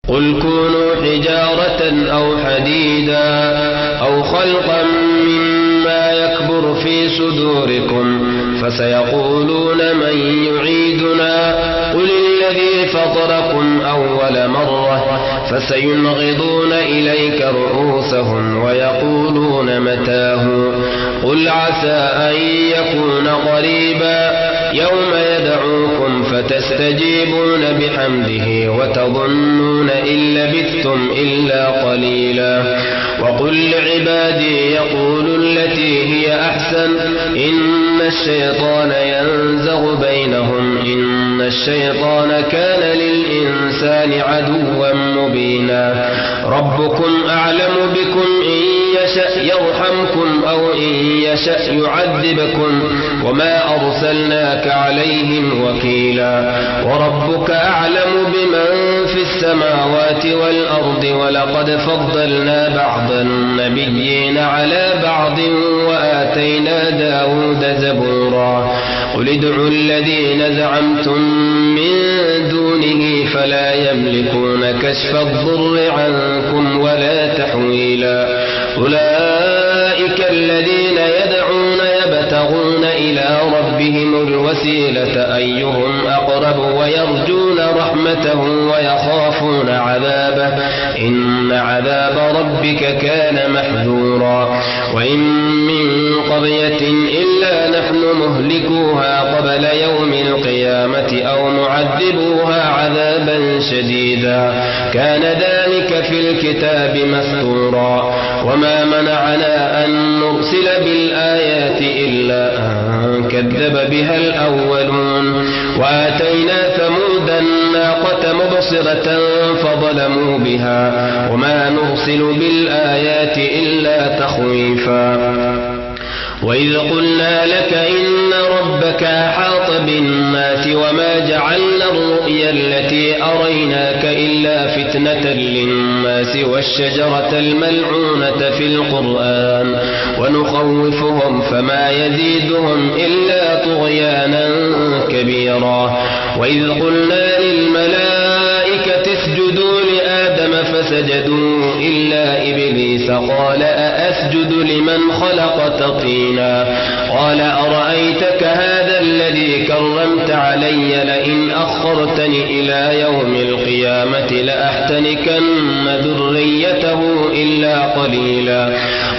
قل كونوا حجارة أو حديدا أو خلقا مما يكبر في صدوركم فسيقولون من يعيدنا قل الذي فطركم أول مرة فسينغضون إليك رؤوسهم ويقولون متاه قل عسى أن يكون قريبا يوم يدعوكم فتستجيبون بحمده وتظنون إن لبثتم إلا قليلا وقل لعبادي يقولوا التي هي أحسن إن الشيطان ينزغ بينهم إن الشيطان كان للإنسان عدوا مبينا ربكم أعلم بكم إن يشأ يرحمكم أو إن يشأ يعذبكم وما أرسلناك عليهم وكيلا وربك أعلم بمن في السماوات والأرض ولقد فضلنا بعض النبيين على بعض وآتينا داود زبورا قل ادعوا الذين زعمتم من دونه فلا يملكون كشف الضر عنكم ولا تحويلا أولئك الذين يدعون يبتغون إلى ربهم الوسيلة أيهم أقرب ويرجون رحمته ويخافون عذابه إن عذاب ربك كان محذورا وإن من قرية إلا نحن مهلكوها قبل يوم القيامة أو معذبوها عذابا شديدا كان ذلك في الكتاب مسطورا وما منعنا أن نرسل بالآيات إلا أن كذب بها الأولون وآتينا ثمود الناقة مبصرة فظلموا بها وما نرسل بالآيات إلا تخويفا وإذ قلنا لك إن ربك أحاط بالناس وما جعلنا الرؤيا التي أريناك إلا فتنة للناس والشجرة الملعونة في القرآن ونخوفهم فما يزيدهم إلا طغيانا كبيرا وإذ قلنا للملائكة اسجدوا لآدم فسجدوا إلا إبليس قال أأسجد لمن خلقت طينا قال أرأيتك هذا الذي كرمت علي لئن أخرتني إلى يوم القيامة لأحتنكن ذريته إلا قليلا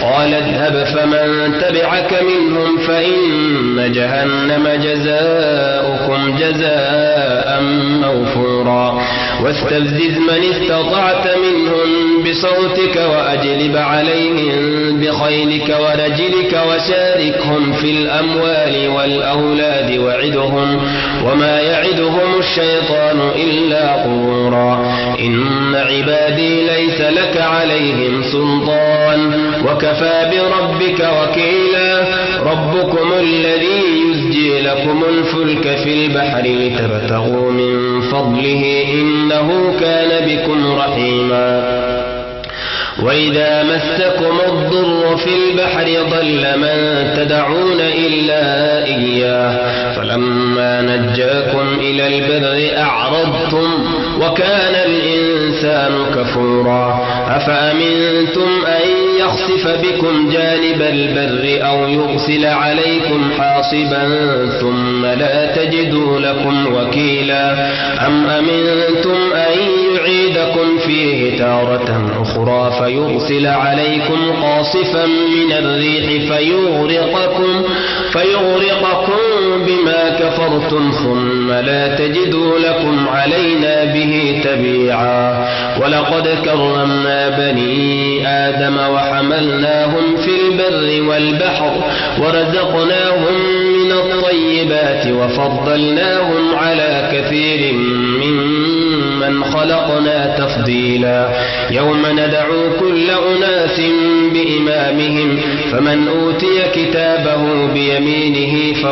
قال اذهب فمن تبعك منهم فإن جهنم جزاؤكم جزاء موفورا واستفزز من استطعت منهم بصوتك وأجلب عليهم بخيلك ورجلك وشاركهم في الأموال والأولاد وعدهم وما يعدهم الشيطان إلا غرورا إن عبادي ليس لك عليهم سلطان وكفى بربك وكيلا ربكم الذي يزجي لكم الفلك في البحر لتبتغوا من فضله إنه كان بكم رحيما وإذا مسكم الضر في البحر ضل من تدعون إلا إياه فلما نجاكم إلى البر أعرضتم وكان الإنسان كفورا أفأمنتم أن يخسف بكم جانب البر أو يرسل عليكم حاصبا ثم لا تجدوا لكم وكيلا أم أمنتم أن يعيدكم فيه تارة أخرى فيرسل عليكم قاصفا من الريح فيغرقكم بما كفرتم ثم لا تجدوا لكم علينا به تبيعا ولقد كرمنا بني آدم وحملناهم في البر والبحر ورزقناهم من الطيبات وفضلناهم على كثير ممن خلقنا تفضيلا يوم ندعو كل أناس بإمامهم فمن أوتي كتابه بيمينه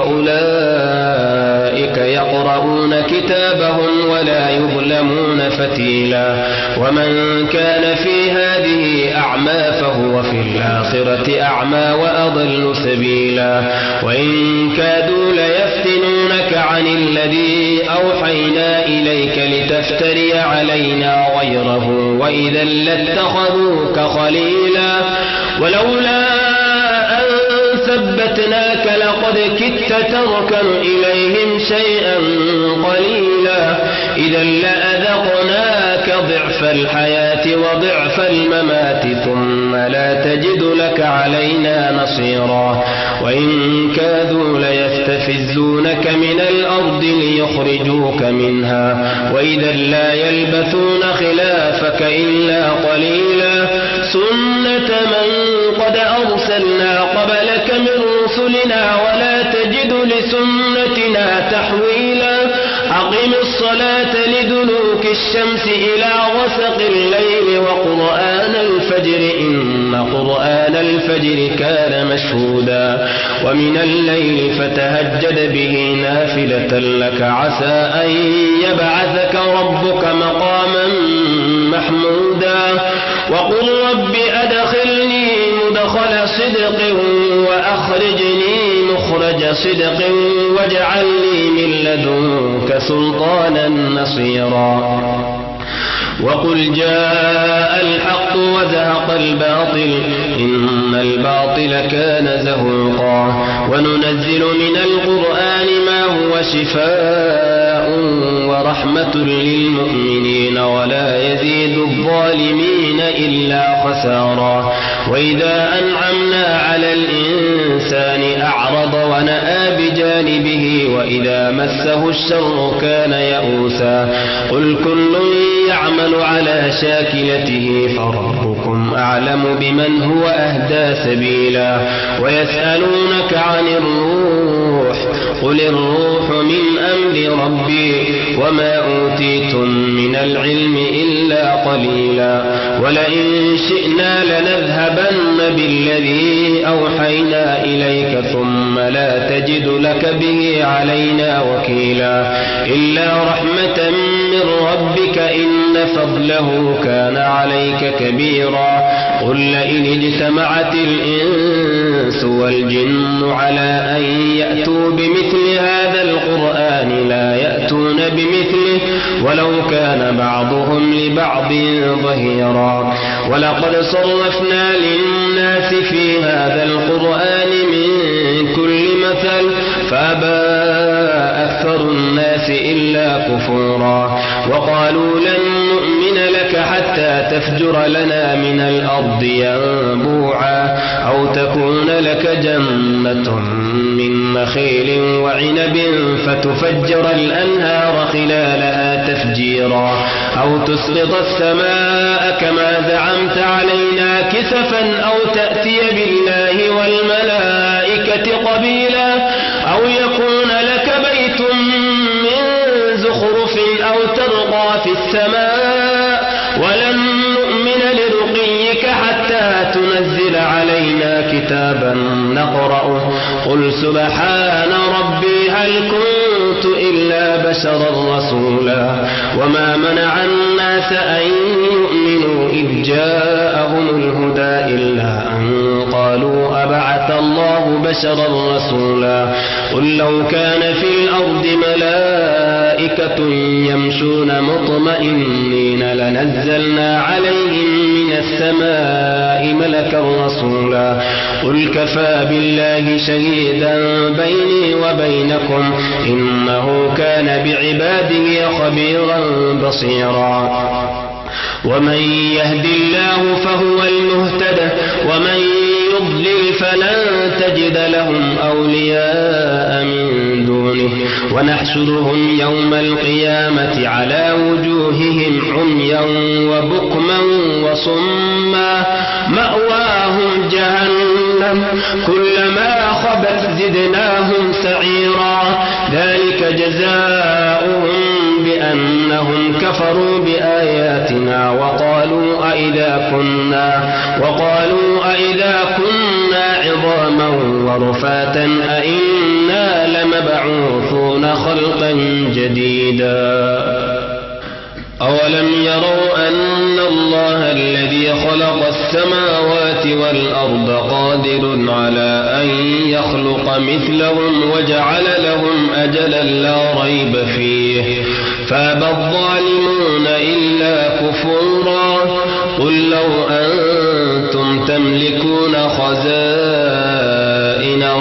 فأولئك يقرؤون كتابهم ولا يظلمون فتيلا ومن كان في هذه أعمى فهو في الآخرة أعمى وأضل سبيلا وإن كادوا ليفتنونك عن الذي أوحينا إليك لتفتري علينا غيره وإذا لاتخذوك خليلا ولولا أن ثبتناك لقد كدت تركن إليهم شيئا قليلا إذا لأذقناك ضعف الحياة وضعف الممات ثم لا تجد لك علينا نصيرا وإن كادوا ليستفزونك من الأرض ليخرجوك منها وإذا لا يلبثون خلافك إلا قليلا سنة من قد أرسلنا قبلك من رسلنا ولا تجد لسنتنا تحويلا أقم الصلاة لدلوك الشمس إلى غسق الليل وقرآن الفجر إن قرآن الفجر كان مشهودا ومن الليل فتهجد به نافلة لك عسى أن يبعثك ربك مقاما محمودا وقل رب أدخلني مدخل صدق وأخرجني مخرج صدق واجعل لي من لدنك سلطانا نصيرا وقل جاء الحق وزهق الباطل إن الباطل كان زهوقا وننزل من القرآن ما هو شفاء ورحمة للمؤمنين ولا يزيد الظالمين إلا خسارا وإذا أنعمنا على الإنسان أعرض ونأى بجانبه وإذا مسه الشر كان يئوسا قل كل يعمل على شاكلته فربكم أعلم بمن هو أهدى سبيلا ويسألونك عن الروح قل الروح من أمر ربي وما أوتيتم من العلم إلا قليلا ولئن شئنا لنذهبن بالذي أوحينا إليك ثم لا تجد لك به علينا وكيلا إلا رحمة من ربك إن فضله كان عليك كبيرا قل لئن اجتمعت الإنس والجن على أن يأتوا بمثل هذا القرآن لا يأتون بمثله ولو كان بعضهم لبعض ظهيرا ولقد صرفنا للناس في هذا القرآن من كل مثل فأبى أكثر الناس إلا كفورا وقالوا لن نؤمن لك حتى تفجر لنا من الأرض ينبوعا أو تكون لك جنة من نخيل وعنب فتفجر الأنهار خلالها تفجيرا أو تسقط السماء كما زعمت علينا كسفا أو تأتي بالله والملائكة قبيلا أو يكون لك بيت من زخرف أو ترقى في السماء ولن نؤمن لرقيك حتى تنزل علينا كتابا نقرأه قل سبحان ربي هل كنت إلا بشرا رسولا وما منع الناس أن يؤمنوا إذ جاءهم الهدى إلا أن قالوا أبعث الله بشرا رسولا قل لو كان في الأرض ملائكة يمشون مطمئنين لنزلنا عليهم من السماء ملكا رسولا قل كفى بالله شهيدا بيني وبينكم إنه كان بعباده خبيرا بصيرا ومن يهد الله فهو المهتد ومن يضلل فلن تجد لهم أولياء من دونه ونحشرهم يوم القيامة على وجوههم عميا وبكما وصما مأواهم جهنم كلما خبت زدناهم سعيرا ذلك جزاؤهم بأنهم كفروا بآياتنا وقالوا أئذا كنا عظاما ورفاتا أئنا لمبعوثون خلقا جديدا أولم يروا أن الله الذي خلق السماوات والأرض قادر على أن يخلق مثلهم وجعل لهم أجلا لا ريب فيه فأبى الظالمون إلا كفورا قل لو أنتم تملكون خزائن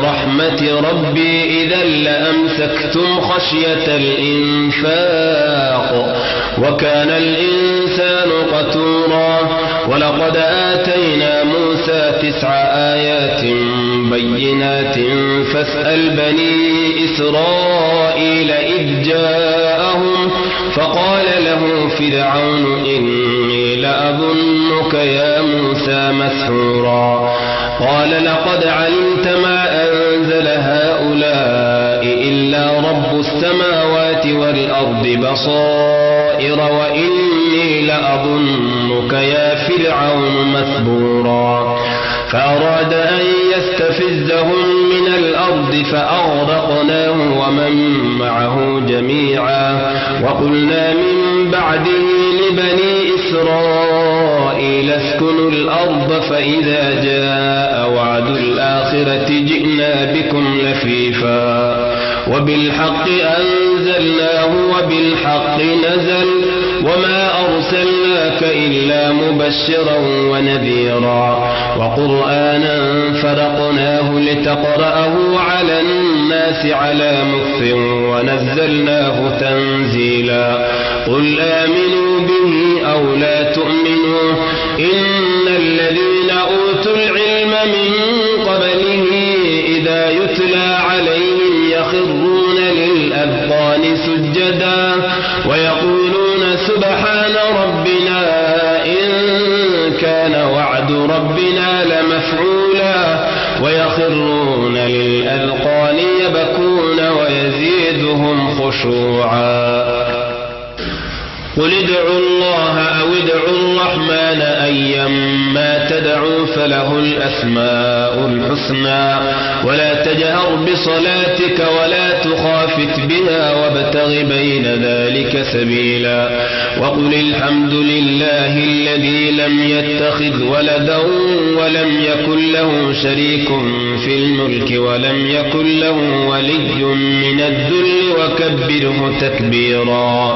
رحمة ربي إذا لأمسكتم خشية الإنفاق وكان الإنسان قتورا ولقد آتينا موسى 9 آيات بينات فاسأل بني إسرائيل إذ جاءهم فقال له فرعون إني لأظنك يا موسى مسحورا قال لقد علمت ما أنزل هؤلاء إلا رب السماوات والأرض بصائر وإني لأظنك يا فرعون مثبورا فأراد أن يستفزهم من الأرض فأغرقناه ومن معه جميعا وقلنا من بعده لبني إسرائيل اسكنوا الأرض فإذا جاء وعد الآخرة جئنا بكم لفيفا وبالحق أنزلناه وبالحق نزل وما أرسلناك إلا مبشرا ونذيرا وقرآنا فرقناه لتقرأه على الناس على مكث ونزلناه تنزيلا قل آمنوا به أو لا تؤمنوا إن الذين أوتوا العلم من قبله إذا يتلى عليهم يخرون للأذقان سجدا ويقولون سبحان ربنا إن كان وعد ربنا لمفعولا ويخرون للأذقان يبكون ويزيدهم خشوعا قل ادعوا الله أو ادعوا الرحمن أيما تدعوا فله الأسماء الحسنى ولا تجهر بصلاتك ولا تخافت بها وابتغ بين ذلك سبيلا وقل الحمد لله الذي لم يتخذ ولدا ولم يكن له شريك في الملك ولم يكن له ولي من الذل وكبره تكبيرا